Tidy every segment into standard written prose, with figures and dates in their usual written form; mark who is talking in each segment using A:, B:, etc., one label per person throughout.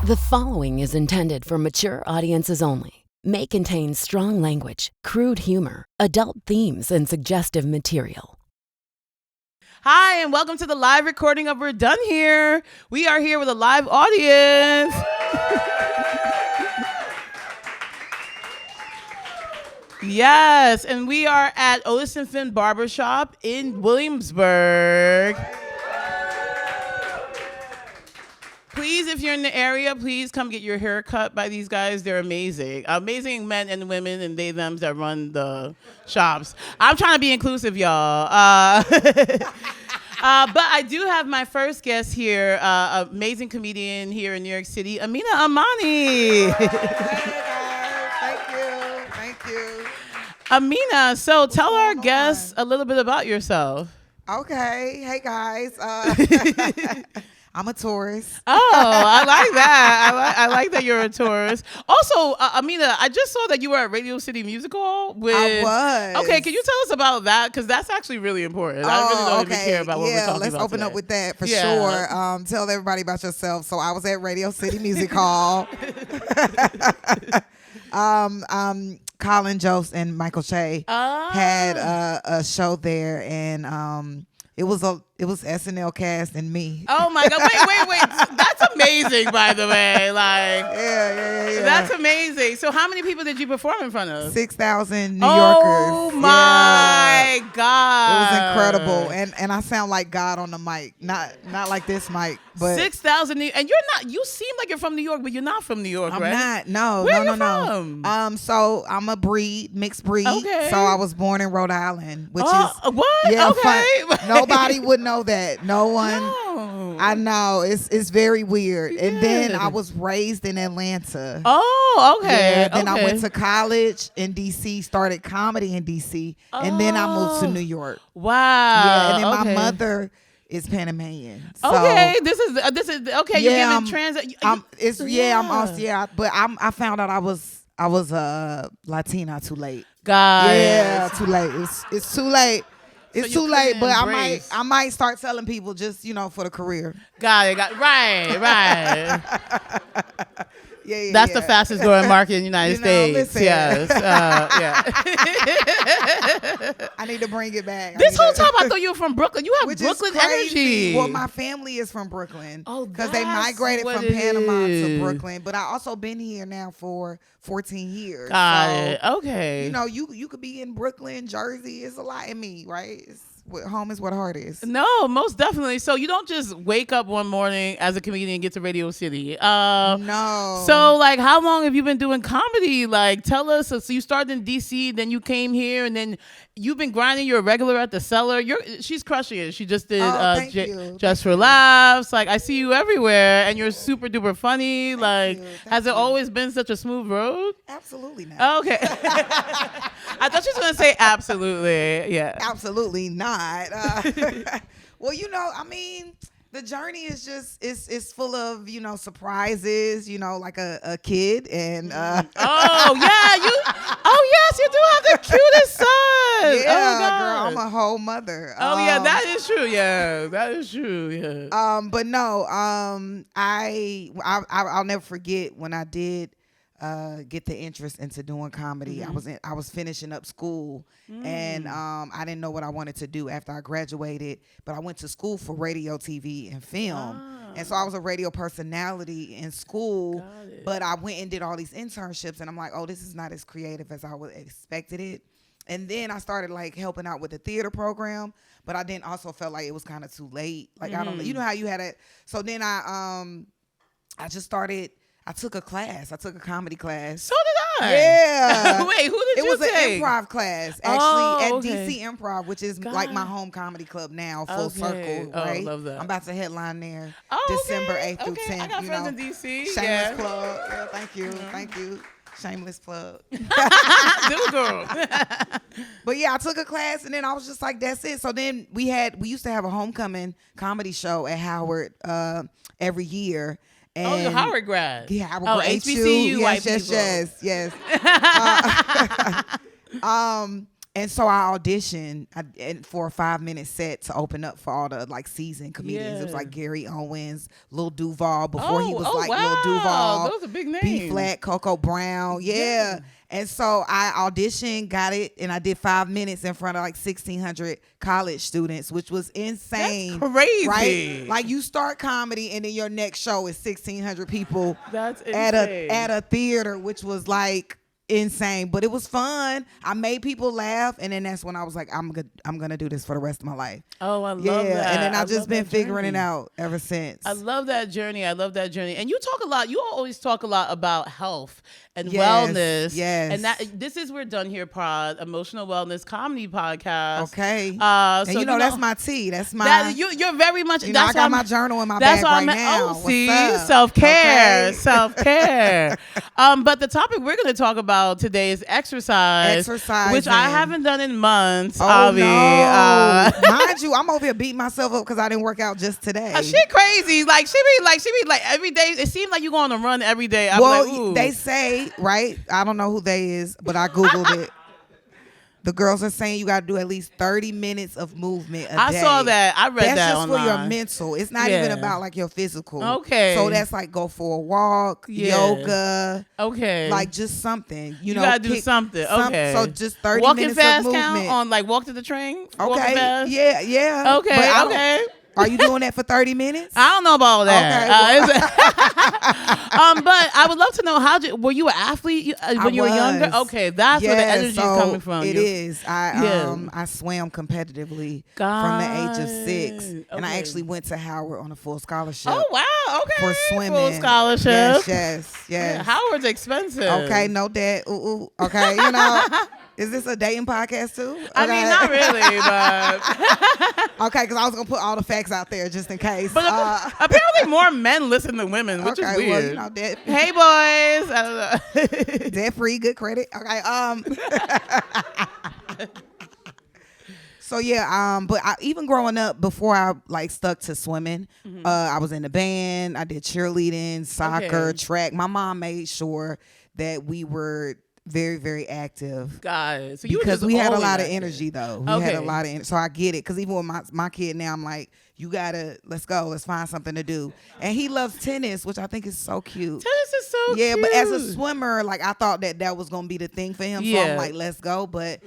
A: The following is intended for mature audiences only. May contain strong language, crude humor, adult themes, and suggestive material.
B: Hi, and welcome to the live recording of We're Done Here. We are here with a live audience. Yes, and we are at Otis and Finn Barbershop in Williamsburg. Please, if you're in the area, please come get your hair cut by these guys. They're amazing. Amazing men and women and they, them that run the shops. I'm trying to be inclusive, y'all. But I do have my first guest here, amazing comedian here in New York City, Aminah Imani.
C: Hey guys, thank you.
B: Aminah, so tell our guests a little bit about yourself.
C: Okay, hey guys. I'm a tourist.
B: Oh, I like that. I like that you're a tourist. Also, Aminah, I just saw that you were at Radio City Music Hall with.
C: I was.
B: Okay, can you tell us about that? Because that's actually really important. I really don't even care about what we're talking about.
C: Let's open
B: today.
C: up with that for sure. Tell everybody about yourself. So I was at Radio City Music Hall. Colin Jost and Michael Che had a show there, and it was SNL cast and me.
B: Oh my God! Wait! That's amazing, by the way. Like,
C: yeah.
B: That's amazing. So, how many people did you perform in front of?
C: 6,000 New Yorkers.
B: Oh my God!
C: It was incredible, and I sound like God on the mic, not like this mic, but
B: 6,000. And you're not. You seem like you're from New York, but you're not from New York,
C: I'm
B: right?
C: not. No,
B: Where
C: no,
B: you
C: no.
B: from?
C: So I'm a mixed breed.
B: Okay.
C: So I was born in Rhode Island, which is
B: what?
C: yeah,
B: Okay.
C: Nobody would know that. No one.
B: No.
C: I know it's very weird. And then
B: Yeah.
C: I was raised in Atlanta.
B: Oh, okay.
C: Yeah, then I
B: okay.
C: went to college in DC, started comedy in DC, and then I moved to New York.
B: Wow.
C: Yeah, and then
B: okay.
C: my mother is Panamanian. So,
B: Okay, this is okay. You're
C: Yeah,
B: giving transit.
C: I'm also but I found out I was Latina too late.
B: God.
C: Yeah, too late. It's too late. It's
B: So you
C: too late,
B: couldn't
C: but
B: embrace.
C: I might start telling people just for the career.
B: Got it. Right.
C: Yeah.
B: That's the fastest growing market in the United States.
C: Listen.
B: Yes. Yeah.
C: I need to bring it back.
B: This whole time I thought you were from Brooklyn. You have
C: Which
B: Brooklyn
C: is crazy.
B: energy.
C: Well, my family is from Brooklyn.
B: Oh,
C: because they
B: that's
C: migrated
B: what
C: from
B: it
C: Panama
B: is.
C: to Brooklyn. But I also been here now for 14 years.
B: Got
C: so,
B: it. Okay.
C: You could be in Brooklyn, Jersey. It's a lot in me, right? Home is what heart is.
B: No, most definitely. So you don't just wake up one morning as a comedian and get to Radio City.
C: No.
B: So like, how long have you been doing comedy? Like, tell us. So you started in DC, then you came here, and then you've been grinding. You're a regular at the Cellar. She's crushing it. She just did
C: thank you.
B: Just for Laughs. Like, I see you everywhere, and you're super duper funny. Like, has it always been such a smooth road?
C: Absolutely not.
B: Okay. I thought she was gonna say absolutely. Yeah.
C: Absolutely not. Well, I mean, the journey is just it's full of surprises. Like a kid and.
B: Oh yeah, yes, you do have the cutest son.
C: Yeah,
B: oh, God.
C: girl, I'm a whole mother.
B: Oh yeah, that is true. Yeah, that is true. Yeah.
C: But no, I'll never forget when I did get the interest into doing comedy.
B: Mm-hmm.
C: I was finishing up school, and I didn't know what I wanted to do after I graduated, but I went to school for radio, TV, and film. And so I was a radio personality in school, but I went and did all these internships, and I'm like, oh, this is not as creative as I would expected it. And then I started like helping out with the theater program, but I then also felt like it was kind of too late. Like, I don't know, you know how you had it. So then I just started. I took a class. I took a comedy class.
B: So did I.
C: Yeah.
B: Wait, who did you take?
C: It was an improv class, actually, at
B: okay.
C: DC Improv, which is like my home comedy club now, full circle,
B: Oh,
C: right?
B: love that.
C: I'm about to headline there
B: Oh,
C: December
B: okay.
C: 8th through 10th.
B: I got friends in DC.
C: Shameless plug. Yeah, thank you. Shameless plug.
B: Little girl.
C: But yeah, I took a class and then I was just like, that's it. So then we used to have a homecoming comedy show at Howard every year. And
B: you're Howard grad.
C: Yeah, I would
B: Oh,
C: grade
B: HBCU
C: you.
B: white
C: Yes.
B: people.
C: Yes. And so I auditioned for a 5-minute set to open up for all the like seasoned comedians. It was like Gary Owens, Lil Duval before he was like
B: wow.
C: Lil Duval.
B: Those are big names.
C: B Flat, Coco Brown. Yeah. And so I auditioned, got it, and I did 5 minutes in front of like 1,600 college students, which was insane.
B: That's crazy.
C: Right? Like you start comedy and then your next show is 1,600 people
B: That's insane.
C: at a theater, which was like insane, but it was fun. I made people laugh, and then that's when I was like, I'm gonna do this for the rest of my life.
B: Oh, I love that.
C: And then I've just been figuring it out ever since.
B: I love that journey. And you talk a lot. You always talk a lot about health and
C: Yes,
B: wellness.
C: yes.
B: And this is We're Done Here Pod, emotional wellness comedy podcast.
C: Okay.
B: So
C: and that's my tea. That's my.
B: You're very much.
C: I got my journal in my bag right now.
B: Oh, see, self-care,
C: Okay.
B: self-care. But the topic we're going to talk about today is exercise, which I haven't done in months.
C: Oh,
B: Avi.
C: no. Mind you, I'm over here beating myself up because I didn't work out just today.
B: She crazy. Like she be like every day. It seems like you go on a run every day.
C: They say, right? I don't know who they is, but I Googled it. The girls are saying you got to do at least 30 minutes of movement a day.
B: I saw that. I read that
C: That's just
B: online.
C: for your mental. It's not even about like your physical.
B: Okay.
C: So that's like go for a walk, yoga.
B: Okay.
C: Like just something. You know,
B: gotta do something. Okay.
C: So just 30
B: walking
C: minutes
B: fast
C: of movement.
B: count on like walk to the train. Walking
C: Okay.
B: fast?
C: Yeah.
B: Okay.
C: But
B: Okay.
C: Are you doing that for 30 minutes?
B: I don't know about all that.
C: Okay,
B: but I would love to know were you an athlete when you were younger? Okay, that's where the energy is coming from.
C: It is. I swam competitively from the age of 6, and I actually went to Howard on a full scholarship.
B: Oh wow! Okay,
C: for swimming.
B: Full scholarship.
C: Yes.
B: Yeah, Howard's expensive.
C: Okay, no debt. Ooh. Okay, you know. Is this a dating podcast too? Okay.
B: I mean, not really, but
C: okay, because I was gonna put all the facts out there just in case.
B: But apparently, more men listen than women, which is weird.
C: Well, you know,
B: hey boys, I don't know.
C: Debt free, good credit. Okay, So yeah, but even growing up, before I like stuck to swimming, I was in the band. I did cheerleading, soccer, track. My mom made sure that we were very, very active.
B: Got it. So
C: because we had a lot of energy though. We had a lot of energy. So I get it. Because even with my kid now, I'm like, let's go. Let's find something to do. And he loves tennis, which I think is so cute.
B: Tennis is so cute.
C: Yeah, but as a swimmer, like I thought that was going to be the thing for him. So I'm like, let's go. But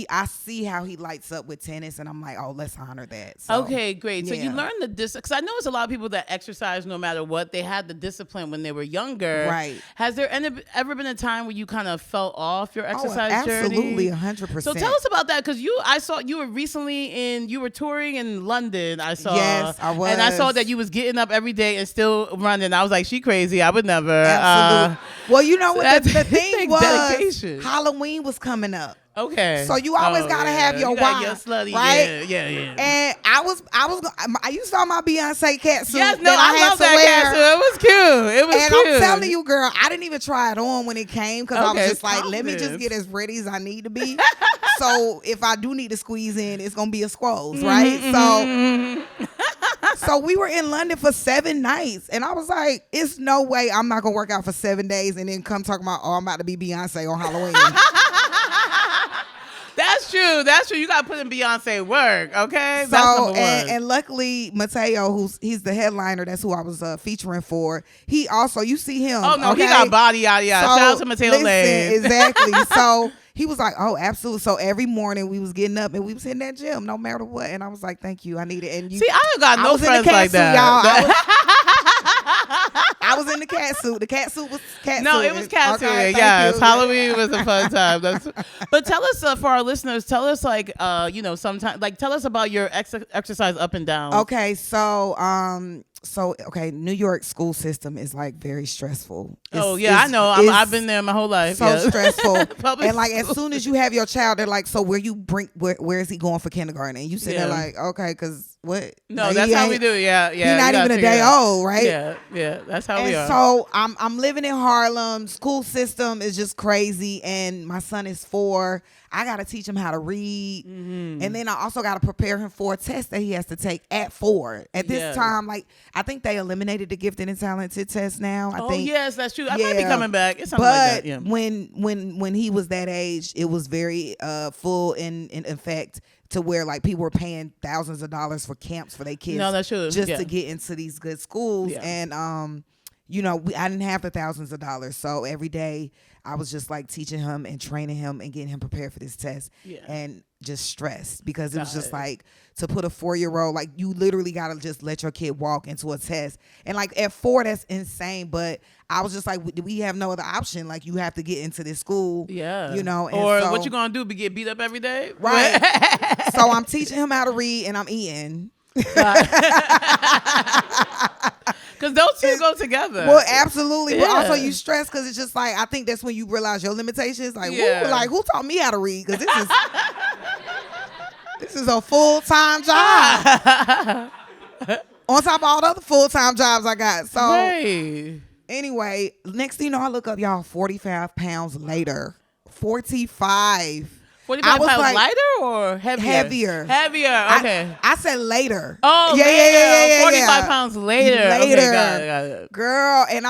C: I see how he lights up with tennis, and I'm like, oh, let's honor that. So,
B: okay, great. So you learned the discipline, because I know it's a lot of people that exercise no matter what. They had the discipline when they were younger.
C: Right.
B: Has there ever been a time where you kind of fell off your exercise journey?
C: Absolutely, 100%.
B: So tell us about that, because I saw you were recently you were touring in London. I saw.
C: Yes, I was.
B: And I saw that you was getting up every day and still running. I was like, she crazy. I would never.
C: Absolutely. Well, you know what the thing was?
B: Dedication.
C: Halloween was coming up.
B: Okay.
C: So you always gotta have your wine, right?
B: Yeah.
C: And I used on my Beyonce cat suit.
B: Yes, no, I love that cat suit. It was cute.
C: And I'm telling you, girl, I didn't even try it on when it came because I was just like,
B: confidence.
C: let me just get as ready as I need to be. So if I do need to squeeze in, it's gonna be a squoze, right? So we were in London for 7 nights, and I was like, it's no way I'm not gonna work out for 7 days and then come talking about, I'm about to be Beyonce on Halloween.
B: That's true. You got to put in Beyonce work, okay?
C: So,
B: that's number one.
C: And luckily, Matteo, he's the headliner, that's who I was featuring for. He also, you see him.
B: Oh, no,
C: okay?
B: he got body, yada, yada.
C: So,
B: shout out to Matteo Lane.
C: Exactly. So he was like, oh, absolutely. So every morning we was getting up and we was in that gym no matter what. And I was like, thank you. I need it. And
B: see, I ain't got no friends like that.
C: I was in the cat suit. The cat suit was cat suit.
B: No, it was cat suit. Yes, Halloween was a fun time. But tell us, for our listeners, tell us sometimes, tell us about your exercise up and down.
C: Okay, so New York school system is like very stressful.
B: I know. I've been there my whole life.
C: So stressful. And like
B: school.
C: as soon as you have your child, they're like, so where is he going for kindergarten? And you sit there like, okay, because what?
B: No,
C: Like,
B: that's how we do. Yeah.
C: He's not even a day old, right?
B: Yeah. That's how we are.
C: So I'm living in Harlem. School system is just crazy, and my son is 4. I gotta teach him how to read, and then I also gotta prepare him for a test that he has to take at 4. At this time, like I think they eliminated the gifted and talented test now. I think
B: yes, that's true. I might be coming back. It's something like that. Yeah.
C: when he was that age, it was very full in effect to where like people were paying thousands of dollars for camps for their kids.
B: No, that's true.
C: Just to get into these good schools, and I didn't have the thousands of dollars, so every day I was just like teaching him and training him and getting him prepared for this test, and just stressed because it was just like to put a 4-year-old, like you literally gotta just let your kid walk into a test, and like at 4 that's insane, but I was just like, we have no other option, like you have to get into this school, and
B: or so, what you gonna do, get beat up every day,
C: right? So I'm teaching him how to read and I'm eating.
B: Because those two go together.
C: Well, absolutely. But also you stress because it's just like, I think that's when you realize your limitations. Like, who taught me how to read? Because this is a full-time job. On top of all the other full-time jobs I got. So anyway, next thing you know, I look up, y'all, 45 pounds later. 45.
B: 45 pounds lighter or heavier? Heavier, okay.
C: I said later.
B: Oh,
C: yeah.
B: 45 pounds later. Okay, got it.
C: Girl, and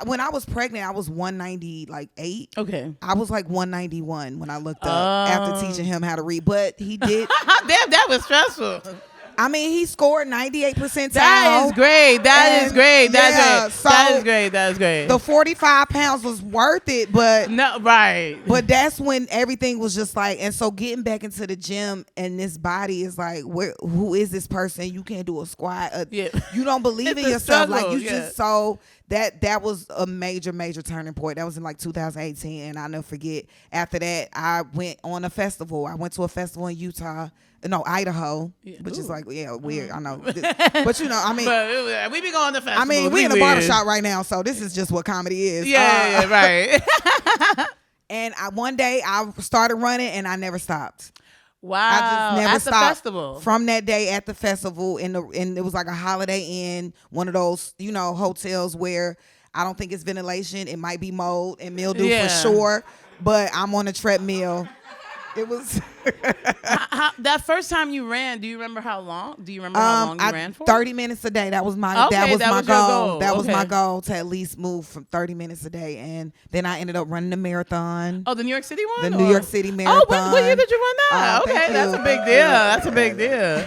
C: when I was pregnant, I was 198.
B: Okay.
C: I was like 191 when I looked up after teaching him how to read, but he did.
B: Damn, that was stressful.
C: I mean, he scored 98 percentile.
B: That is great. That is great.
C: So
B: That is great.
C: The 45 pounds was worth it, but
B: no, right.
C: But that's when everything was just like, and so getting back into the gym and this body is like, who is this person? You can't do a squat. You don't believe in yourself.
B: Struggle,
C: like you just so that was a major turning point. That was in like 2018, and I'll never forget. After that, I went on a festival. I went to a festival in Idaho, which is like, weird. I know. But I mean.
B: But we be going to festivals.
C: I mean, we in a barbershop right now, so this is just what comedy is.
B: Right.
C: And one day I started running and I never stopped.
B: Wow.
C: I just never stopped.
B: The festival.
C: From that day at the festival, and it was like a Holiday Inn, one of those, hotels where I don't think it's ventilation. It might be mold and mildew for sure, but I'm on a treadmill. It was
B: that first time you ran. Do you remember how long? You ran for?
C: 30 minutes a day. That was my goal. That was my goal, to at least move from 30 minutes a day. And then I ended up running the marathon.
B: Oh, the New York City one?
C: The New York City Marathon.
B: Oh, what year did you run that? Okay, that's a big deal. That's a big deal.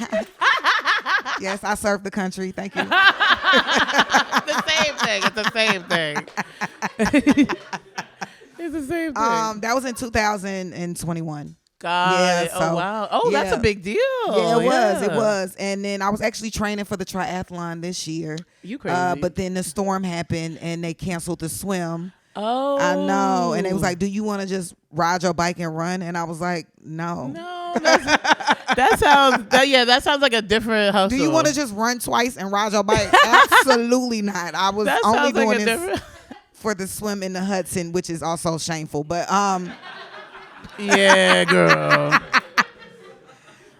C: Yes, I served the country. Thank you.
B: The same thing. It's the same thing. It's the same thing.
C: That was in 2021.
B: God. Oh, wow. Oh, that's a big deal.
C: Yeah, it was. And then I was actually training for the triathlon this year.
B: You crazy.
C: But then the storm happened and they canceled the swim.
B: Oh.
C: I know. And it was like, do you want to just ride your bike and run? And I was like, no.
B: No. That sounds like a different hustle.
C: Do you want to just run twice and ride your bike? Absolutely not. I was only doing this for the swim in the Hudson, which is also shameful. But
B: yeah, girl.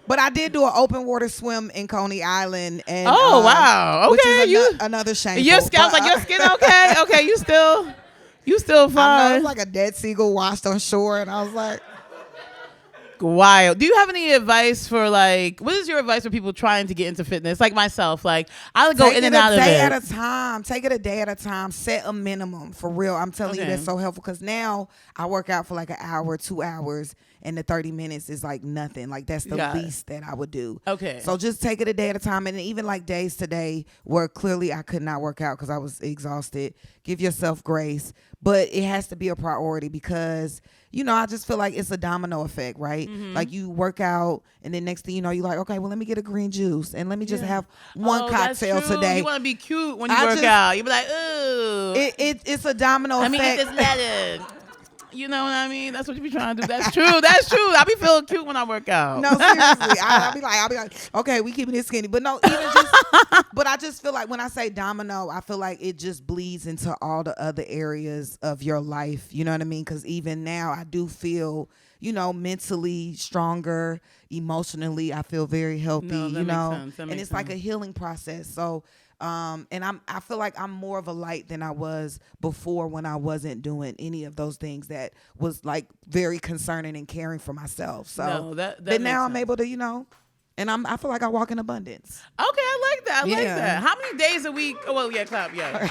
C: But I did do an open water swim in Coney Island, and
B: wow, okay,
C: which is another shameful.
B: I was like, your skin okay? Okay, you still fine.
C: I know, it was like a dead seagull washed on shore, and I was like,
B: wild. Do you have any advice for what is your advice for people trying to get into fitness? Like myself, I'll go in and out of it.
C: Take it a day at a time. Take it a day at a time. Set a minimum, for real. I'm telling you, that's so helpful, because now I work out for like an hour, 2 hours, and the 30 minutes is like nothing. Like that's the least that I would do.
B: Okay.
C: So just take it a day at a time. And even like days today where clearly I could not work out because I was exhausted, give yourself grace. But it has to be a priority because, I just feel like it's a domino effect, right? Mm-hmm. Like you work out and then next thing you know, you're like, okay, well, let me get a green juice and let me just have one cocktail today.
B: You want to be cute when you work out. You be like, ooh.
C: It's a domino effect.
B: Let me eat this lettuce. You know what I mean? That's what you be trying to do. That's true. I be feeling cute when I work out.
C: No, seriously. I'll be like, okay, we keeping it skinny. But no, but I just feel like when I say domino, I feel like it just bleeds into all the other areas of your life. You know what I mean? Because even now I do feel, mentally stronger, emotionally I feel very healthy,
B: Makes sense.
C: and it's like a healing process. So and I feel like I'm more of a light than I was before when I wasn't doing any of those things that was like very concerning and caring for myself. So but now I'm able to, and I feel like I walk in abundance.
B: Okay, I like that. I like that. How many days a week? Oh, well, yeah, clap, yeah.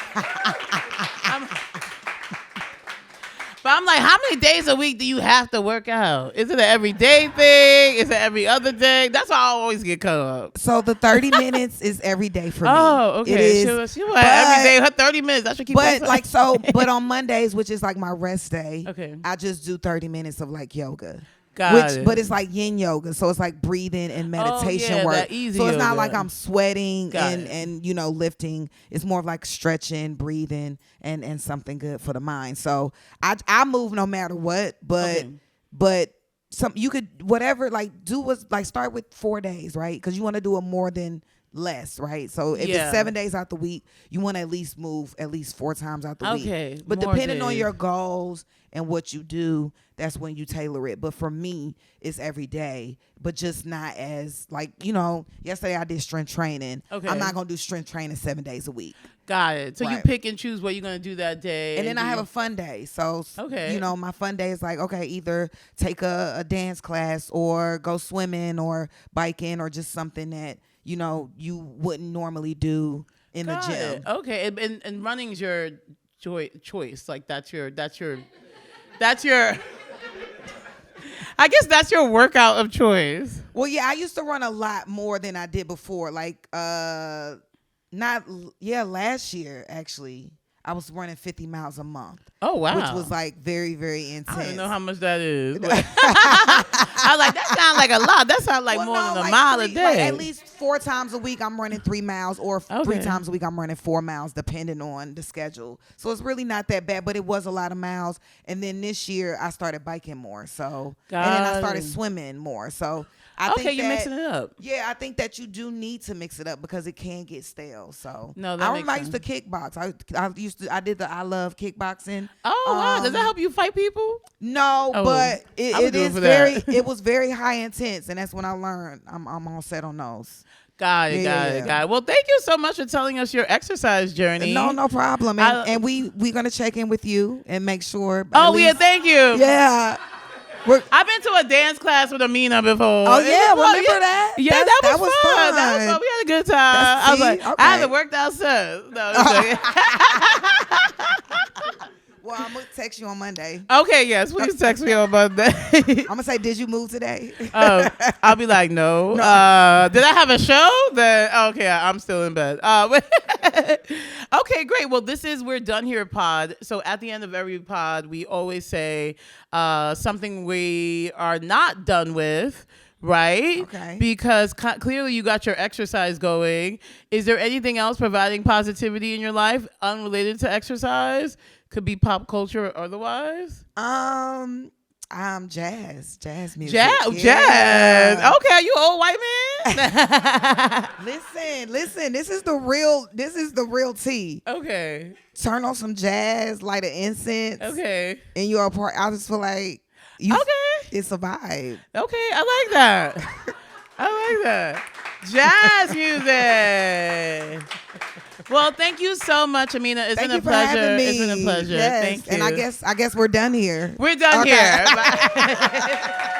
B: But I'm like, how many days a week do you have to work out? Is it an everyday thing? Is it every other day? That's why I always get caught up.
C: So the 30 minutes is every day for me.
B: Oh, okay.
C: It is.
B: She like every day, her 30 minutes. I should keep that.
C: But on Mondays, which is like my rest day, I just do 30 minutes of like yoga. But it's like yin yoga, so it's like breathing and meditation work.
B: That easy
C: so it's
B: yoga.
C: not like I'm sweating and lifting. It's more of like stretching, breathing, and something good for the mind. So I move no matter what, but you could whatever start with 4 days, right? Because you want to do it more than less, right? So if it's 7 days out the week, you want to at least move at least 4 times out the week. But depending on your goals and what you do, that's when you tailor it. But for me, it's every day, but just not as yesterday I did strength training. I'm not going to do strength training 7 days a week.
B: Got it. So you pick and choose what you're going to do that day.
C: And then I have a fun day. So, my fun day is like, either take a dance class or go swimming or biking or just something that, you wouldn't normally do in the gym.
B: Okay. And running's your choice. Like that's your I guess that's your workout of choice.
C: Well, yeah, I used to run a lot more than I did before. Last year, actually, I was running 50 miles a month.
B: Oh, wow.
C: Which was like very, very intense.
B: I don't know how much that is. I was like, that sounds like a lot. That sounds like more than a mile a day.
C: Like at least 4 times a week I'm running 3 miles or 3 times a week I'm running 4 miles depending on the schedule. So it's really not that bad, but it was a lot of miles. And then this year I started biking more. So and then I started swimming more. So I think
B: you're mixing it up.
C: Yeah, I think that you do need to mix it up because it can get stale. So
B: I
C: used to kickbox. I did the I love kickboxing.
B: Oh wow! Does that help you fight people?
C: No, but it was very high intense, and that's when I learned I'm all set on those.
B: Got it. Well, thank you so much for telling us your exercise journey.
C: No problem. And we're gonna check in with you and make sure.
B: Thank you.
C: Yeah.
B: I've been to a dance class with Aminah before.
C: Oh yeah, remember that?
B: Yeah, that was fun. That was fun. We had a good time. I was like, I haven't worked out since. No,
C: well, I'm gonna text you on Monday.
B: Okay, yes, please text me on Monday.
C: I'm gonna say, did you move today?
B: I'll be like, no. Did I have a show? I'm still in bed. Okay, great. Well, we're done here, pod. So at the end of every pod, we always say something we are not done with. Right?
C: Okay.
B: Because clearly you got your exercise going. Is there anything else providing positivity in your life unrelated to exercise? Could be pop culture or otherwise.
C: Jazz music.
B: Jazz. Okay, you old white man.
C: Listen. This is the real tea.
B: Okay.
C: Turn on some jazz, light an incense.
B: Okay.
C: In your apartment, I just feel like it's a vibe.
B: Okay, I like that. Jazz music. Well, thank you so much, Aminah. It's been a pleasure. It's been a pleasure.
C: Yes.
B: Thank you.
C: And I guess we're done here.
B: We're done here. Bye.